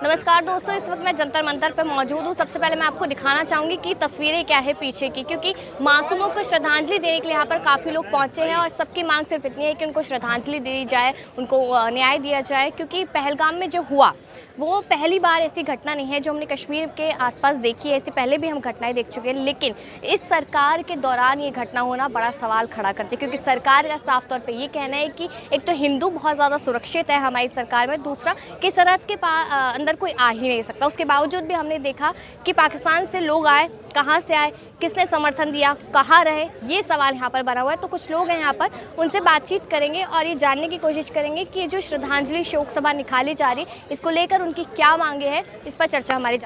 नमस्कार दोस्तों, इस वक्त मैं जंतर मंतर पर मौजूद हूँ। सबसे पहले मैं आपको दिखाना चाहूँगी कि तस्वीरें क्या है पीछे की, क्योंकि मासूमों को श्रद्धांजलि देने के लिए यहाँ पर काफ़ी लोग पहुँचे हैं और सबकी मांग सिर्फ इतनी है कि उनको श्रद्धांजलि दी जाए, उनको न्याय दिया जाए। क्योंकि पहलगाम में जो हुआ वो पहली बार ऐसी घटना नहीं है जो हमने कश्मीर के आसपास देखी है। इससे पहले भी हम घटनाएं देख चुके हैं, लेकिन इस सरकार के दौरान ये घटना होना बड़ा सवाल खड़ा करती है। क्योंकि सरकार का साफ तौर पे ये कहना है कि एक तो हिंदू बहुत ज़्यादा सुरक्षित है हमारी सरकार में, दूसरा कि सरहद के अंदर कोई आ ही नहीं सकता। उसके बावजूद भी हमने देखा कि पाकिस्तान से लोग आए, कहाँ से आए, किसने समर्थन दिया, कहाँ रहे, ये सवाल यहाँ पर बना हुआ है। तो कुछ लोग हैं यहाँ पर, उनसे बातचीत करेंगे और ये जानने की कोशिश करेंगे कि जो श्रद्धांजलि शोक सभा निकाली जा रही है इसको लेकर उनकी क्या मांगे हैं, इस पर चर्चा हमारी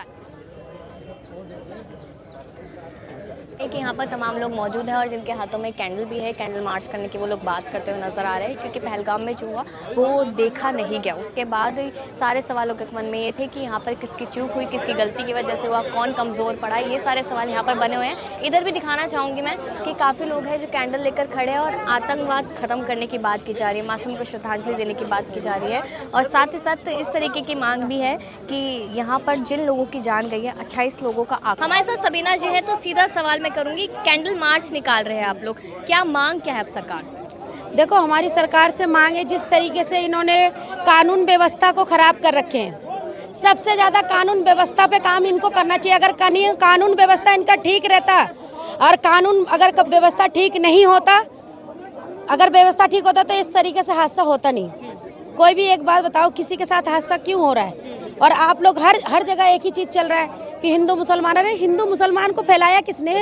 कि यहाँ पर तमाम लोग मौजूद हैं और जिनके हाथों में कैंडल भी है। कैंडल मार्च करने की वो लोग बात करते हुए नजर आ रहे हैं, क्योंकि पहलगाम में जो हुआ वो देखा नहीं गया। उसके बाद सारे सवालों के मन में ये थे कि यहाँ पर किसकी चूक हुई, किसकी गलती की वजह से हुआ, कौन कमज़ोर पड़ा, ये सारे सवाल यहाँ पर बने हुए हैं। इधर भी दिखाना चाहूँगी मैं कि काफ़ी लोग हैं जो कैंडल लेकर खड़े हैं और आतंकवाद ख़त्म करने की बात की जा रही है, मासूम को श्रद्धांजलि देने की बात की जा रही है। और साथ ही साथ इस तरीके की मांग भी है कि यहाँ पर जिन लोगों की जान गई है, 28 लोगों का आंकड़ा। हमारे साथ सबीना जी है, तो सीधा सवाल मैं करूंगी, कैंडल मार्च निकाल रहे हैं आप लोग, क्या मांग क्या है अब सरकार से? देखो, हमारी सरकार से मांग है, जिस तरीके से इन्होंने कानून व्यवस्था को खराब कर रखे हैं, सबसे ज़्यादा कानून व्यवस्था पे काम इनको करना चाहिए। अगर कानून व्यवस्था इनका ठीक रहता और कानून अगर व्यवस्था ठीक नहीं होता, अगर व्यवस्था ठीक होता तो इस तरीके से हादसा होता नहीं। कोई भी एक बात बताओ, किसी के साथ हादसा क्यों हो रहा है? और आप लोग हर जगह एक ही चीज़ चल रहा है कि हिंदू मुसलमान। अरे हिंदू मुसलमान को फैलाया किसने?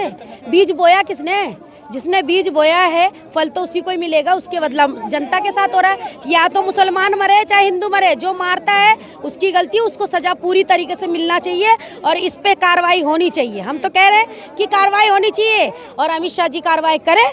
बीज बोया किसने? जिसने बीज बोया है फल तो उसी को ही मिलेगा। उसके बदला जनता के साथ हो रहा है, या तो मुसलमान मरे चाहे हिंदू मरे, जो मारता है उसकी गलती, उसको सजा पूरी तरीके से मिलना चाहिए और इस पे कार्रवाई होनी चाहिए। हम तो कह रहे हैं कि कार्रवाई होनी चाहिए और अमित शाह जी कार्रवाई करें।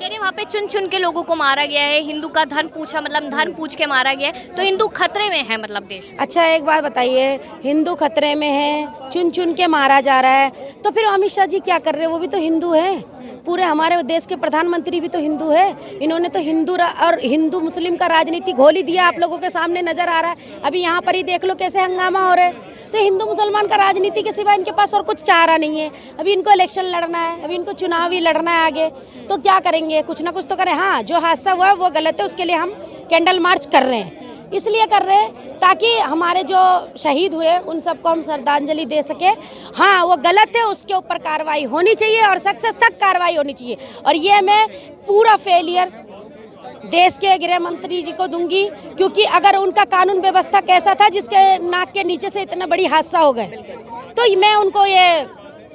कह रहे वहाँ पे चुन चुन के लोगों को मारा गया है, हिंदू का धर्म पूछा, मतलब धर्म पूछ के मारा गया है, तो हिंदू खतरे में है मतलब देश। अच्छा, एक बात बताइए, हिंदू खतरे में है, चुन चुन के मारा जा रहा है, तो फिर अमित शाह जी क्या कर रहे हैं? वो भी तो हिंदू है। पूरे हमारे देश के प्रधानमंत्री भी तो हिंदू है। इन्होंने तो हिंदू और हिंदू मुस्लिम का राजनीति घोल ही दिया, आप लोगों के सामने नजर आ रहा है। अभी यहाँ पर ही देख लो कैसे हंगामा हो रहा है। तो हिंदू मुसलमान का राजनीति के सिवा इनके पास और कुछ चारा नहीं है। अभी इनको इलेक्शन लड़ना है, अभी इनको चुनाव ही लड़ना है आगे, तो क्या करेंगे? कुछ ना कुछ तो करें। हाँ, जो हादसा हुआ है वो गलत है, उसके लिए हम कैंडल मार्च कर रहे हैं। इसलिए कर रहे हैं ताकि हमारे जो शहीद हुए उन सबको हम श्रद्धांजलि दे सके। हाँ, वो गलत है, उसके ऊपर कार्रवाई होनी चाहिए और सख्त से सख्त कार्रवाई होनी चाहिए। और ये मैं पूरा फेलियर देश के गृह मंत्री जी को दूंगी, क्योंकि अगर उनका कानून व्यवस्था कैसा था जिसके नाक के नीचे से इतना बड़ी हादसा हो गए, तो मैं उनको ये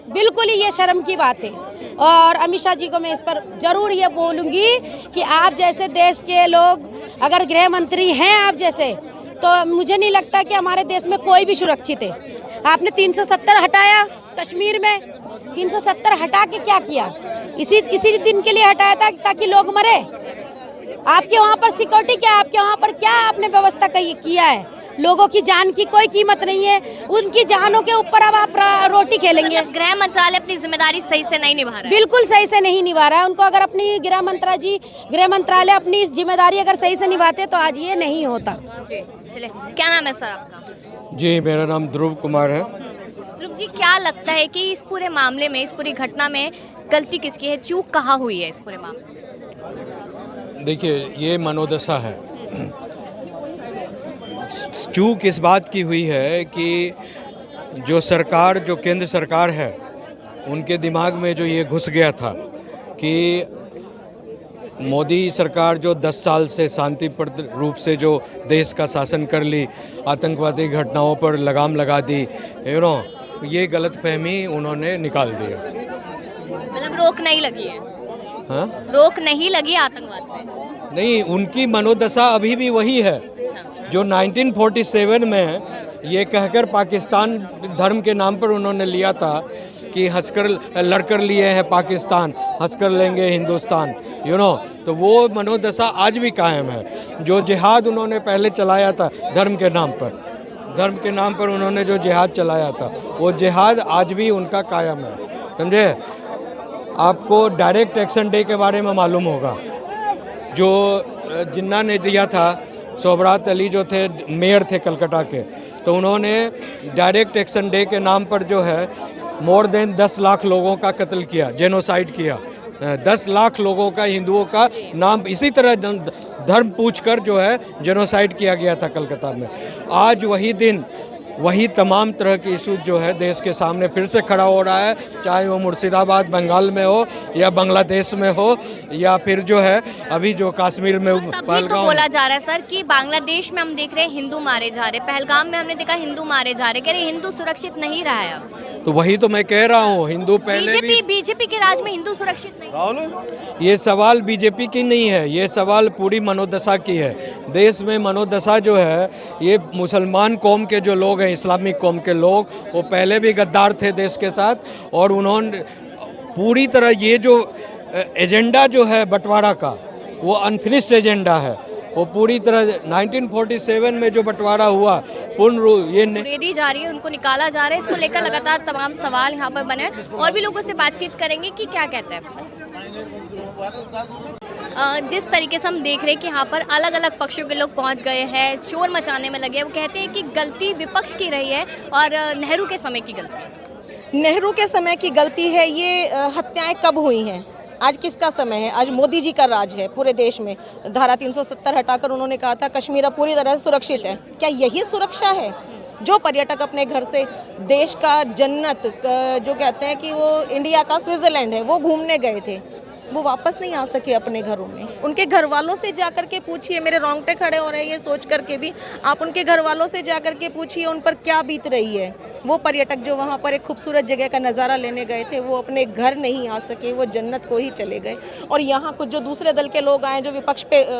बिल्कुल ही ये शर्म की बात है। और अमित शाह जी को मैं इस पर जरूर ये बोलूँगी कि आप जैसे देश के लोग अगर गृह मंत्री हैं आप जैसे, तो मुझे नहीं लगता कि हमारे देश में कोई भी सुरक्षित है। आपने 370 हटाया कश्मीर में, 370 हटा के क्या किया? इसी दिन के लिए हटाया था ताकि लोग मरे। आपके वहाँ पर सिक्योरिटी क्या, आपके वहाँ पर क्या आपने व्यवस्था किया है? लोगों की जान की कोई कीमत नहीं है, उनकी जानों के ऊपर अब आप रोटी खेलेंगे। मतलब गृह मंत्रालय अपनी जिम्मेदारी सही से नहीं निभा रहा है। बिल्कुल सही से नहीं निभा रहा है। उनको अगर अपनी गृह मंत्रालय अपनी जिम्मेदारी अगर सही से निभाते तो आज ये नहीं होता। जी, क्या नाम है सर आपका? जी, मेरा नाम ध्रुव कुमार है। ध्रुव जी, क्या लगता है कि इस पूरे मामले में, इस पूरी घटना में गलती किसकी है, चूक कहाँ हुई है इस पूरे मामले में? देखिए, ये मनोदशा है। चूक इस बात की हुई है कि जो सरकार, जो केंद्र सरकार है, उनके दिमाग में जो ये घुस गया था कि मोदी सरकार जो 10 साल से शांतिपूर्ण रूप से जो देश का शासन कर ली, आतंकवादी घटनाओं पर लगाम लगा दी, ये गलतफहमी उन्होंने निकाल दिया। मतलब रोक नहीं लगी है? हाँ, रोक नहीं लगी आतंकवाद पे? नहीं, उनकी मनोदशा अभी भी वही है जो 1947 में ये कहकर पाकिस्तान धर्म के नाम पर उन्होंने लिया था कि हंसकर लड़कर लिए हैं पाकिस्तान, हंसकर लेंगे हिंदुस्तान, तो वो मनोदशा आज भी कायम है। जो जिहाद उन्होंने पहले चलाया था धर्म के नाम पर उन्होंने जो जिहाद चलाया था, वो जिहाद आज भी उनका कायम है, समझे। आपको डायरेक्ट एक्शन डे के बारे में मालूम होगा, जो जिन्ना ने दिया था सोबरात अली जो थे मेयर थे कलकत्ता के, तो उन्होंने डायरेक्ट एक्शन डे के नाम पर जो है मोर देन 10 लाख लोगों का कत्ल किया, जेनोसाइड किया। 10 लाख लोगों का, हिंदुओं का नाम इसी तरह धर्म पूछकर जो है जेनोसाइड किया गया था कलकत्ता में। आज वही दिन, वही तमाम तरह की इशूज जो है देश के सामने फिर से खड़ा हो रहा है, चाहे वो मुर्शिदाबाद बंगाल में हो या बांग्लादेश में हो या फिर जो है अभी जो कश्मीर में तभी तो बोला जा रहा है सर कि बांग्लादेश में हम देख रहे हैं हिंदू मारे जा रहे, पहलगाम में हमने देखा हिंदू मारे जा रहे, कह रहे हिंदू सुरक्षित नहीं रहा है अब। तो वही तो मैं कह रहा हूँ, हिंदू पहले भी बीजेपी के राज में हिंदू सुरक्षित नहीं। ये सवाल बीजेपी की नहीं है, ये सवाल पूरी मनोदशा की है। देश में मनोदशा जो है, ये मुसलमान कौम के जो लोग हैं, इस्लामिक कौम के लोग, वो पहले भी गद्दार थे देश के साथ, और उन्होंने पूरी तरह ये जो एजेंडा जो है बंटवारा का, वो अनफिनिश्ड एजेंडा है। वो पूरी तरह 1947 में जो बंटवारा हुआ ये रेडी जा रही है, उनको निकाला जा रहा है। इसको लेकर लगातार तमाम सवाल यहाँ पर बने हैं और भी लोगों से बातचीत करेंगे कि क्या कहते हैं। जिस तरीके से हम देख रहे हैं कि यहाँ पर अलग अलग पक्षों के लोग पहुँच गए हैं, शोर मचाने में लगे हैं। वो कहते हैं कि गलती विपक्ष की रही है और नेहरू के समय की गलती है। नेहरू के समय की गलती है। ये हत्याएं कब हुई हैं? आज किसका समय है? आज मोदी जी का राज है पूरे देश में। धारा 370 हटाकर उन्होंने कहा था कश्मीर अब पूरी तरह से सुरक्षित है। क्या यही सुरक्षा है? जो पर्यटक अपने घर से देश का जन्नत, जो कहते हैं कि वो इंडिया का स्विट्जरलैंड है, वो घूमने गए थे, वो वापस नहीं आ सके अपने घरों में। उनके घर वालों से जाकर के पूछिए, मेरे रोंगटे खड़े हो रहे हैं ये सोच करके भी। आप उनके घर वालों से जाकर के पूछिए उन पर क्या बीत रही है। वो पर्यटक जो वहाँ पर एक खूबसूरत जगह का नज़ारा लेने गए थे, वो अपने घर नहीं आ सके, वो जन्नत को ही चले गए। और यहाँ कुछ जो दूसरे दल के लोग आए जो विपक्ष पे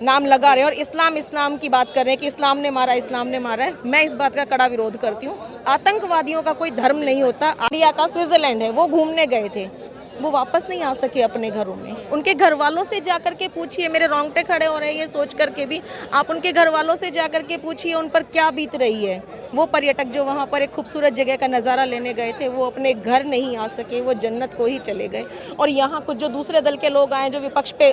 नाम लगा रहे हैं और इस्लाम की बात कर रहे हैं कि इस्लाम ने मारा, इस्लाम ने मारा है, मैं इस बात का कड़ा विरोध करती हूँ। आतंकवादियों का कोई धर्म नहीं होता। इंडिया का स्विट्जरलैंड है, वो घूमने गए थे, वो वापस नहीं आ सके अपने घरों में। उनके घर वालों से जाकर के पूछिए, मेरे रोंगटे खड़े हो रहे हैं ये सोच करके भी। आप उनके घर वालों से जाकर के पूछिए उन पर क्या बीत रही है। वो पर्यटक जो वहाँ पर एक खूबसूरत जगह का नज़ारा लेने गए थे, वो अपने घर नहीं आ सके, वो जन्नत को ही चले गए। और यहाँ कुछ जो दूसरे दल के लोग आए जो विपक्ष पे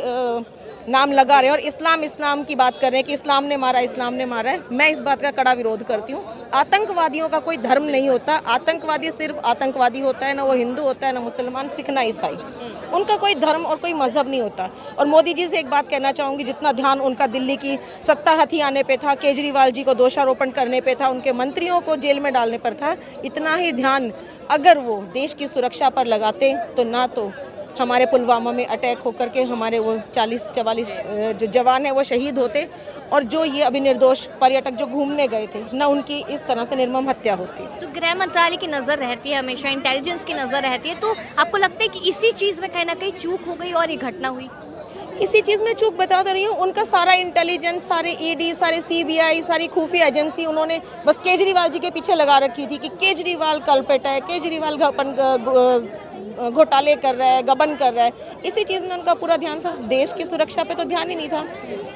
नाम लगा रहे हैं और इस्लाम की बात कर रहे हैं कि इस्लाम ने मारा, इस्लाम ने मारा है, मैं इस बात का कड़ा विरोध करती हूँ। आतंकवादियों का कोई धर्म नहीं होता। आतंकवादी सिर्फ आतंकवादी होता है, ना वो हिंदू होता है, ना मुसलमान, सिख, ना ईसाई। उनका कोई धर्म और कोई मजहब नहीं होता। और मोदी जी से एक बात कहना चाहूँगी, जितना ध्यान उनका दिल्ली की सत्ता हथियाने पे था, केजरीवाल जी को दोषारोपण करने पे था, उनके मंत्रियों को जेल में डालने पर था, इतना ही ध्यान अगर वो देश की सुरक्षा पर लगाते तो ना तो हमारे पुलवामा में अटैक होकर के हमारे वो 40-44 जो जवान हैं वो शहीद होते, और जो ये अभी निर्दोष पर्यटक जो घूमने गए थे, ना उनकी इस तरह से निर्मम हत्या होती। तो गृह मंत्रालय की नज़र रहती है हमेशा, इंटेलिजेंस की नज़र रहती है, तो आपको लगता है कि इसी चीज़ में कहीं ना कहीं चूक हो गई और ये घटना हुई? इसी चीज़ में चूक बता तो रही हूँ। उनका सारा इंटेलिजेंस, सारे ईडी, सारे सीबीआई, सारी खुफिया एजेंसी उन्होंने बस केजरीवाल जी के पीछे लगा रखी थी कि केजरीवाल कल्पेट है, केजरीवाल घोटाले कर रहा है, गबन कर रहा है। इसी चीज़ में उनका पूरा ध्यान था। देश की सुरक्षा पे तो ध्यान ही नहीं था।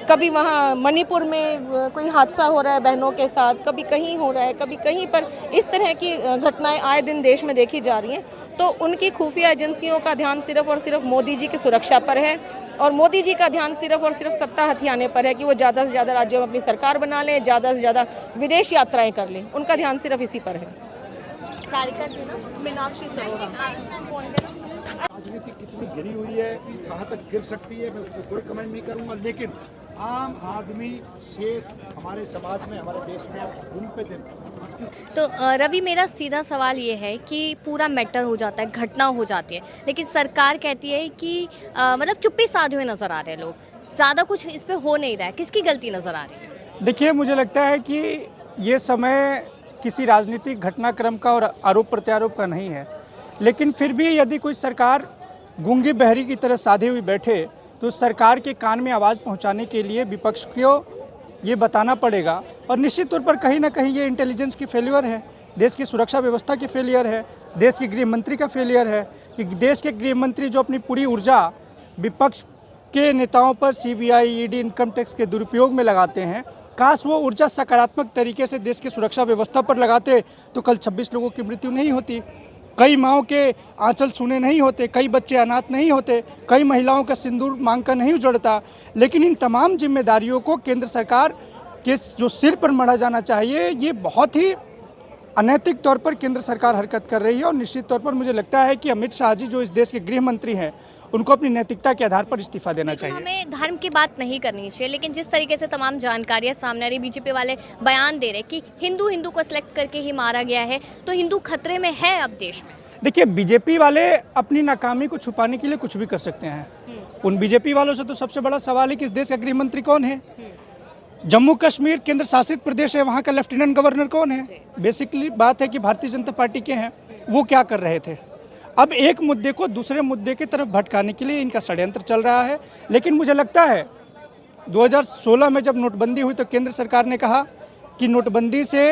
कभी वहाँ मणिपुर में कोई हादसा हो रहा है बहनों के साथ, कभी कहीं हो रहा है, कभी कहीं पर। इस तरह की घटनाएं आए दिन देश में देखी जा रही हैं। तो उनकी खुफिया एजेंसियों का ध्यान सिर्फ और सिर्फ मोदी जी की सुरक्षा पर है, और मोदी जी का ध्यान सिर्फ और सिर्फ सत्ता हथियाने पर है कि वो ज़्यादा से ज़्यादा राज्यों में अपनी सरकार बना लें, ज़्यादा से ज़्यादा विदेश यात्राएँ कर लें। उनका ध्यान सिर्फ इसी पर है। सारिका जी ना, मीनाक्षी सरोरा। राजनीति कितनी गिरी हुई है, कहाँ तक गिर सकती है, मैं उस पर कोई कमेंट नहीं करूँगा, लेकिन आम आदमी से हमारे समाज में, हमारे देश में दिन पे दिन। तो रवि, मेरा सीधा सवाल ये है कि पूरा मैटर हो जाता है, घटना हो जाती है, लेकिन सरकार कहती है कि मतलब चुप्पी साधे हुए नज़र आ रहे हैं लोग, ज़्यादा कुछ इस पर हो नहीं रहा है। किसकी गलती नज़र आ रही है? देखिए, मुझे लगता है कि ये समय किसी राजनीतिक घटनाक्रम का और आरोप प्रत्यारोप का नहीं है, लेकिन फिर भी यदि कोई सरकार गूंगी बहरी की तरह साधे हुई बैठे तो सरकार के कान में आवाज़ पहुंचाने के लिए विपक्ष को ये बताना पड़ेगा। और निश्चित तौर पर कहीं ना कहीं ये इंटेलिजेंस की फेलियर है, देश की सुरक्षा व्यवस्था की फेलियर है, देश के गृह मंत्री का फेलियर है कि देश के गृह मंत्री जो अपनी पूरी ऊर्जा विपक्ष के नेताओं पर सीबीआई, ईडी, इनकम टैक्स के दुरुपयोग में लगाते हैं। काश वो ऊर्जा सकारात्मक तरीके से देश की सुरक्षा व्यवस्था पर लगाते तो कल 26 लोगों की मृत्यु नहीं होती। कई माओं के आंचल सुने नहीं होते, कई बच्चे अनाथ नहीं होते, कई महिलाओं का सिंदूर मांग कर नहीं उजड़ता। लेकिन इन तमाम जिम्मेदारियों को केंद्र सरकार के जो सिर पर मढ़ा जाना चाहिए, ये बहुत ही अनैतिक तौर पर केंद्र सरकार हरकत कर रही है। और निश्चित तौर पर मुझे लगता है कि अमित शाह जी जो इस देश के गृह मंत्री हैं, उनको अपनी नैतिकता के आधार पर इस्तीफा देना चाहिए। हमें धर्म की बात नहीं करनी चाहिए, लेकिन जिस तरीके से तमाम जानकारियां सामने आ रही, बीजेपी वाले बयान दे रहे कि हिंदू को सिलेक्ट करके ही मारा गया है, तो हिंदू खतरे में है अब देश में। देखिए, बीजेपी वाले अपनी नाकामी को छुपाने के लिए कुछ भी कर सकते हैं। उन बीजेपी वालों से तो सबसे बड़ा सवाल है कि इस देश का गृह मंत्री कौन है। जम्मू कश्मीर केंद्र शासित प्रदेश है, वहाँ का लेफ्टिनेंट गवर्नर कौन है। बेसिकली बात है कि भारतीय जनता पार्टी के हैं, वो क्या कर रहे थे। अब एक मुद्दे को दूसरे मुद्दे की तरफ भटकाने के लिए इनका षड्यंत्र चल रहा है। लेकिन मुझे लगता है 2016 में जब नोटबंदी हुई तो केंद्र सरकार ने कहा कि नोटबंदी से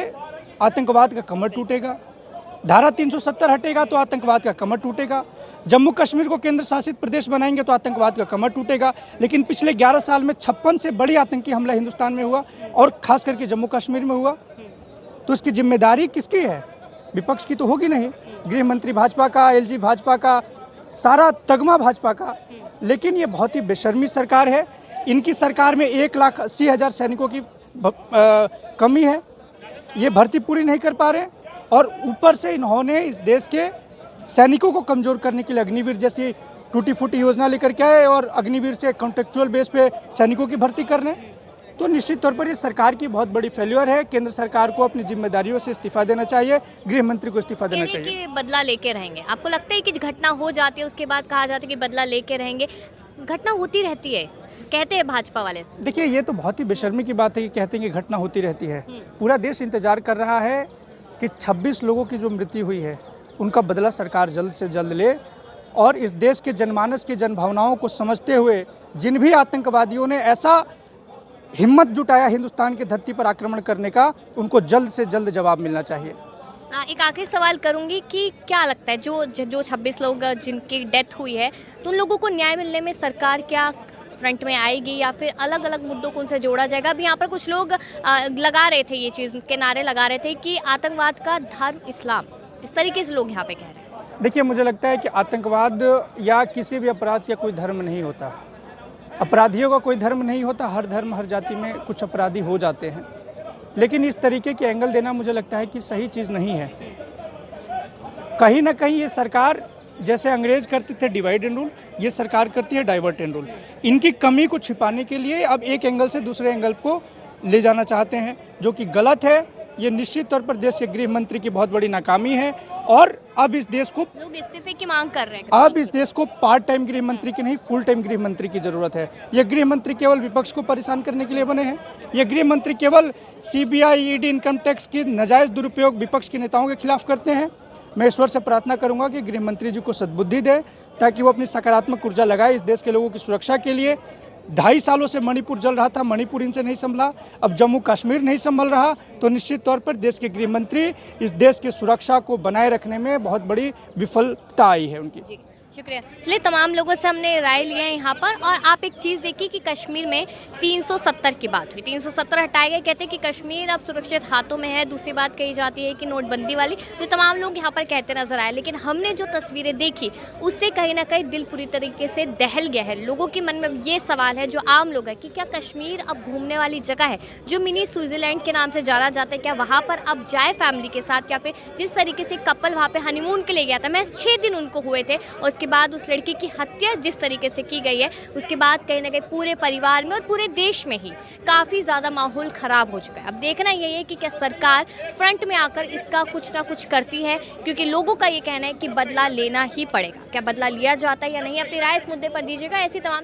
आतंकवाद का कमर टूटेगा, धारा 370 हटेगा तो आतंकवाद का कमर टूटेगा, जम्मू कश्मीर को केंद्र शासित प्रदेश बनाएंगे तो आतंकवाद का कमर टूटेगा। लेकिन पिछले 11 साल में 56 से बड़ी आतंकी हमला हिंदुस्तान में हुआ और खास करके जम्मू कश्मीर में हुआ। तो इसकी जिम्मेदारी किसकी है? विपक्ष की तो होगी नहीं। गृह मंत्री भाजपा का, एलजी भाजपा का, सारा तगमा भाजपा का। लेकिन ये बहुत ही बेशर्मी सरकार है। इनकी सरकार में 1,80,000 सैनिकों की कमी है, ये भर्ती पूरी नहीं कर पा रहे। और ऊपर से इन्होंने इस देश के सैनिकों को कमज़ोर करने के लिए अग्निवीर जैसी टूटी फूटी योजना लेकर के आए और अग्निवीर से कॉन्ट्रेक्चुअल बेस पे सैनिकों की भर्ती करने। तो निश्चित तौर पर ये सरकार की बहुत बड़ी फेल्योर है। केंद्र सरकार को अपनी जिम्मेदारियों से इस्तीफा देना चाहिए, गृह मंत्री को इस्तीफा देना चाहिए। कि बदला लेके रहेंगे, आपको लगता है कि घटना हो जाती है उसके बाद कहा जाता है कि बदला लेके रहेंगे? घटना होती रहती है, कहते हैं भाजपा वाले। देखिए, ये तो बहुत ही बेशर्मी की बात है कि कहते हैं कि घटना होती रहती है। पूरा देश इंतजार कर रहा है कि 26 लोगों की जो मृत्यु हुई है उनका बदला सरकार जल्द से जल्द ले। और इस देश के जनमानस की जनभावनाओं को समझते हुए जिन भी आतंकवादियों ने ऐसा हिम्मत जुटाया हिंदुस्तान की धरती पर आक्रमण करने का, उनको जल्द से जल्द जवाब मिलना चाहिए। एक आखिरी सवाल करूंगी कि क्या लगता है जो 26 लोग जिनकी डेथ हुई है, तो उन लोगों को न्याय मिलने में सरकार क्या फ्रंट में आएगी या फिर अलग अलग मुद्दों को उनसे जोड़ा जाएगा? अभी यहाँ पर कुछ लोग लगा रहे थे, ये चीज़ के नारे लगा रहे थे कि आतंकवाद का धर्म इस्लाम, इस तरीके से लोग यहाँ पे कह रहे हैं। देखिए, मुझे लगता है कि आतंकवाद या किसी भी अपराध का कोई धर्म नहीं होता, अपराधियों का कोई धर्म नहीं होता। हर धर्म हर जाति में कुछ अपराधी हो जाते हैं, लेकिन इस तरीके के एंगल देना मुझे लगता है कि सही चीज़ नहीं है। कहीं ना कहीं ये सरकार, जैसे अंग्रेज करते थे डिवाइड एंड रूल, ये सरकार करती है डाइवर्ट एंड रूल। इनकी कमी को छिपाने के लिए अब एक एंगल से दूसरे एंगल को ले जाना चाहते हैं, जो कि गलत है। ये निश्चित तौर पर देश के गृह मंत्री की बहुत बड़ी नाकामी है। और अब इस देश को लोग इस्तीफे की मांग कर रहे हैं। अब इस देश को पार्ट टाइम गृह मंत्री की नहीं, फुल टाइम गृह मंत्री की जरूरत है। ये गृह मंत्री केवल विपक्ष को परेशान करने के लिए बने हैं। ये गृह मंत्री केवल सीबीआई, ईडी, इनकम टैक्स की नाजायज़ दुरुपयोग विपक्ष के नेताओं के खिलाफ करते हैं। मैं ईश्वर से प्रार्थना करूंगा कि गृह मंत्री जी को सद्बुद्धि दे, ताकि वो अपनी सकारात्मक ऊर्जा लगाए इस देश के लोगों की सुरक्षा के लिए। 2.5 सालों से मणिपुर जल रहा था, मणिपुर इनसे नहीं संभला, अब जम्मू कश्मीर नहीं संभल रहा। तो निश्चित तौर पर देश के गृह मंत्री इस देश की सुरक्षा को बनाए रखने में बहुत बड़ी विफलता आई है उनकी। शुक्रिया। चलिए, तमाम लोगों से हमने राय लिया है यहाँ पर। और आप एक चीज़ देखिए कि कश्मीर में 370 की बात हुई, 370 हटाए गए। कहते हैं कि कश्मीर अब सुरक्षित हाथों में है। दूसरी बात कही जाती है कि नोटबंदी वाली, जो तमाम लोग यहाँ पर कहते नजर आए। लेकिन हमने जो तस्वीरें देखी उससे कहीं ना कहीं दिल पूरी तरीके से दहल गया है। लोगों के मन में ये सवाल है, जो आम लोग है, कि क्या कश्मीर अब घूमने वाली जगह है, जो मिनी स्विट्जरलैंड के नाम से जाना जाता है, क्या वहाँ पर अब जाए फैमिली के साथ? या फिर जिस तरीके से कपल वहाँ पे हनीमून के लिए गया था, मैं 6 दिन उनको हुए थे, और उसके बाद उस लड़की की हत्या जिस तरीके से की गई है, उसके बाद कहीं ना कहीं पूरे परिवार में और पूरे देश में ही काफ़ी ज़्यादा माहौल ख़राब हो चुका है। अब देखना यही है कि क्या सरकार फ्रंट में आकर इसका कुछ ना कुछ करती है, क्योंकि लोगों का ये कहना है कि बदला लेना ही पड़ेगा। क्या बदला लिया जाता है या नहीं? अपनी राय इस मुद्दे पर दीजिएगा। ऐसी तमाम